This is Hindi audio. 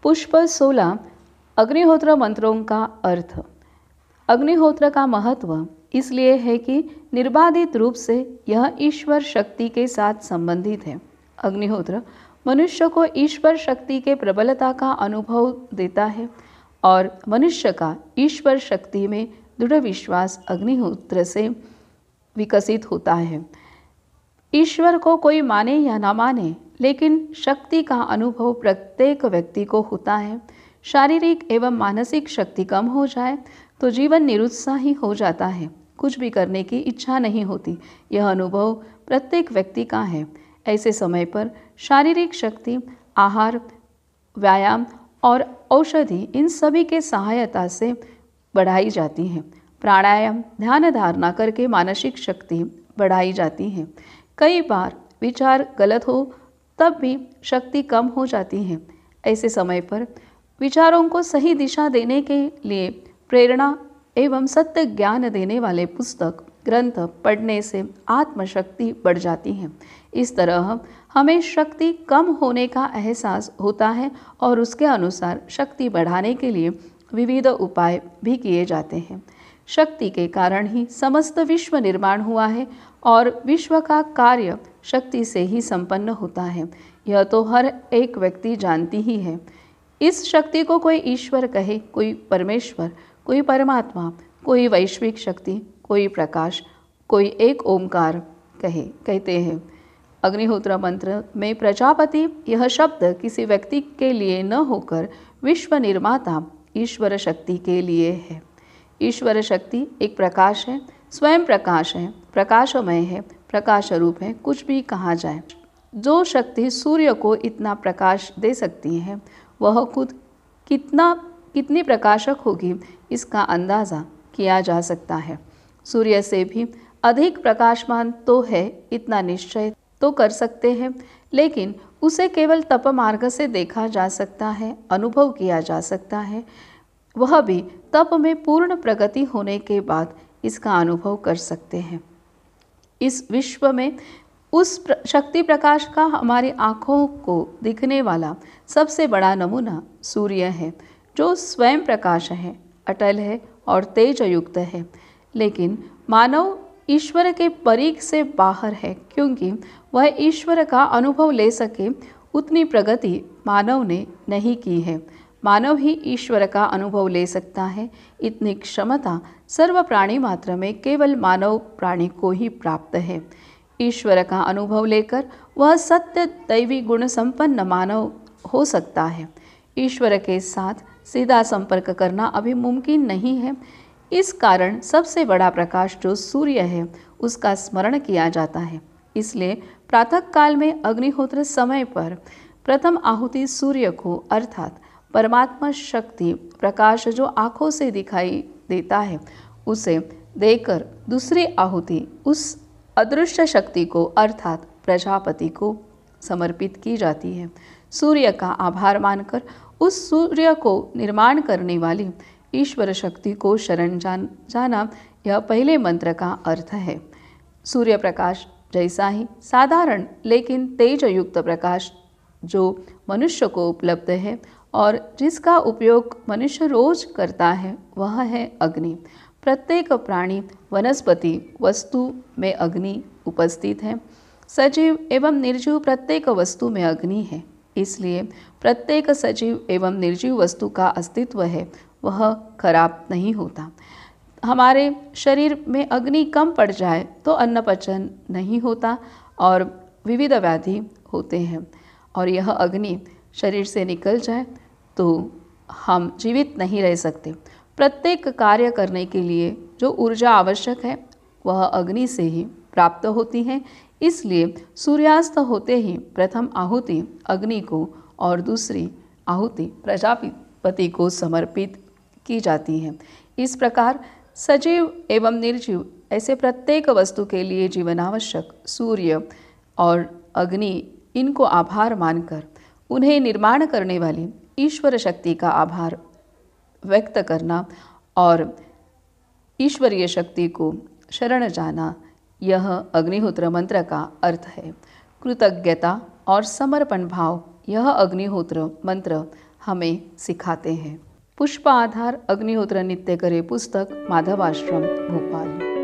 पुष्प 16 अग्निहोत्र मंत्रों का अर्थ। अग्निहोत्र का महत्व इसलिए है कि निर्बाधित रूप से यह ईश्वर शक्ति के साथ संबंधित है। अग्निहोत्र मनुष्य को ईश्वर शक्ति के प्रबलता का अनुभव देता है और मनुष्य का ईश्वर शक्ति में दृढ़ विश्वास अग्निहोत्र से विकसित होता है। ईश्वर को कोई माने या ना माने, लेकिन शक्ति का अनुभव प्रत्येक व्यक्ति को होता है। शारीरिक एवं मानसिक शक्ति कम हो जाए तो जीवन निरुत्साही हो जाता है, कुछ भी करने की इच्छा नहीं होती। यह अनुभव प्रत्येक व्यक्ति का है। ऐसे समय पर शारीरिक शक्ति, आहार, व्यायाम और औषधि इन सभी के सहायता से बढ़ाई जाती है। प्राणायाम, ध्यान धारणा करके मानसिक शक्ति बढ़ाई जाती है। कई बार विचार गलत हो तब भी शक्ति कम हो जाती है। ऐसे समय पर विचारों को सही दिशा देने के लिए प्रेरणा एवं सत्य ज्ञान देने वाले पुस्तक, ग्रंथ पढ़ने से आत्मशक्ति बढ़ जाती है। इस तरह हमें शक्ति कम होने का एहसास होता है और उसके अनुसार शक्ति बढ़ाने के लिए विविध उपाय भी किए जाते हैं। शक्ति के कारण ही समस्त विश्व निर्माण हुआ है और विश्व का कार्य शक्ति से ही संपन्न होता है। यह तो हर एक व्यक्ति जानती ही है। इस शक्ति को कोई ईश्वर कहे, कोई परमेश्वर, कोई परमात्मा, कोई वैश्विक शक्ति, कोई प्रकाश, कोई एक ओंकार कहते हैं। अग्निहोत्र मंत्र में प्रजापति यह शब्द किसी व्यक्ति के लिए न होकर विश्व निर्माता ईश्वर शक्ति के लिए है। ईश्वर शक्ति एक प्रकाश है, स्वयं प्रकाश है, प्रकाशमय है, प्रकाश रूप है, कुछ भी कहा जाए। जो शक्ति सूर्य को इतना प्रकाश दे सकती है, वह खुद कितनी प्रकाशक होगी, इसका अंदाज़ा किया जा सकता है। सूर्य से भी अधिक प्रकाशमान तो है, इतना निश्चय तो कर सकते हैं, लेकिन उसे केवल तप मार्ग से देखा जा सकता है, अनुभव किया जा सकता है। वह भी तप में पूर्ण प्रगति होने के बाद इसका अनुभव कर सकते हैं। इस विश्व में उस शक्ति प्रकाश का हमारी आँखों को दिखने वाला सबसे बड़ा नमूना सूर्य है, जो स्वयं प्रकाश है, अटल है और तेज युक्त है। लेकिन मानव ईश्वर के परिघ से बाहर है, क्योंकि वह ईश्वर का अनुभव ले सके उतनी प्रगति मानव ने नहीं की है। मानव ही ईश्वर का अनुभव ले सकता है। इतनी क्षमता सर्व प्राणी मात्र में केवल मानव प्राणी को ही प्राप्त है। ईश्वर का अनुभव लेकर वह सत्य दैवी गुण संपन्न मानव हो सकता है। ईश्वर के साथ सीधा संपर्क करना अभी मुमकिन नहीं है। इस कारण सबसे बड़ा प्रकाश जो सूर्य है, उसका स्मरण किया जाता है। इसलिए प्रातः काल में अग्निहोत्र समय पर प्रथम आहुति सूर्य को, अर्थात परमात्मा शक्ति प्रकाश जो आँखों से दिखाई देता है, उसे देकर दूसरी आहुति उस अदृश्य शक्ति को, अर्थात प्रजापति को समर्पित की जाती है। सूर्य का आभार मानकर उस सूर्य को निर्माण करने वाली ईश्वर शक्ति को शरण जाना, यह पहले मंत्र का अर्थ है। सूर्य प्रकाश जैसा ही साधारण लेकिन तेज युक्त प्रकाश जो मनुष्य को उपलब्ध है और जिसका उपयोग मनुष्य रोज करता है, वह है अग्नि। प्रत्येक प्राणी, वनस्पति, वस्तु में अग्नि उपस्थित है। सजीव एवं निर्जीव प्रत्येक वस्तु में अग्नि है। इसलिए प्रत्येक सजीव एवं निर्जीव वस्तु का अस्तित्व है, वह खराब नहीं होता। हमारे शरीर में अग्नि कम पड़ जाए तो अन्न पचन नहीं होता और विविध व्याधि होते हैं, और यह अग्नि शरीर से निकल जाए तो हम जीवित नहीं रह सकते। प्रत्येक कार्य करने के लिए जो ऊर्जा आवश्यक है, वह अग्नि से ही प्राप्त होती है। इसलिए सूर्यास्त होते ही प्रथम आहुति अग्नि को और दूसरी आहुति प्रजापति को समर्पित की जाती है। इस प्रकार सजीव एवं निर्जीव ऐसे प्रत्येक वस्तु के लिए जीवनावश्यक सूर्य और अग्नि, इनको आभार मानकर उन्हें निर्माण करने वाली ईश्वर शक्ति का आभार व्यक्त करना और ईश्वरीय शक्ति को शरण जाना, यह अग्निहोत्र मंत्र का अर्थ है। कृतज्ञता और समर्पण भाव, यह अग्निहोत्र मंत्र हमें सिखाते हैं। पुष्प आधार अग्निहोत्र नित्य करे पुस्तक, माधव आश्रम, भोपाल।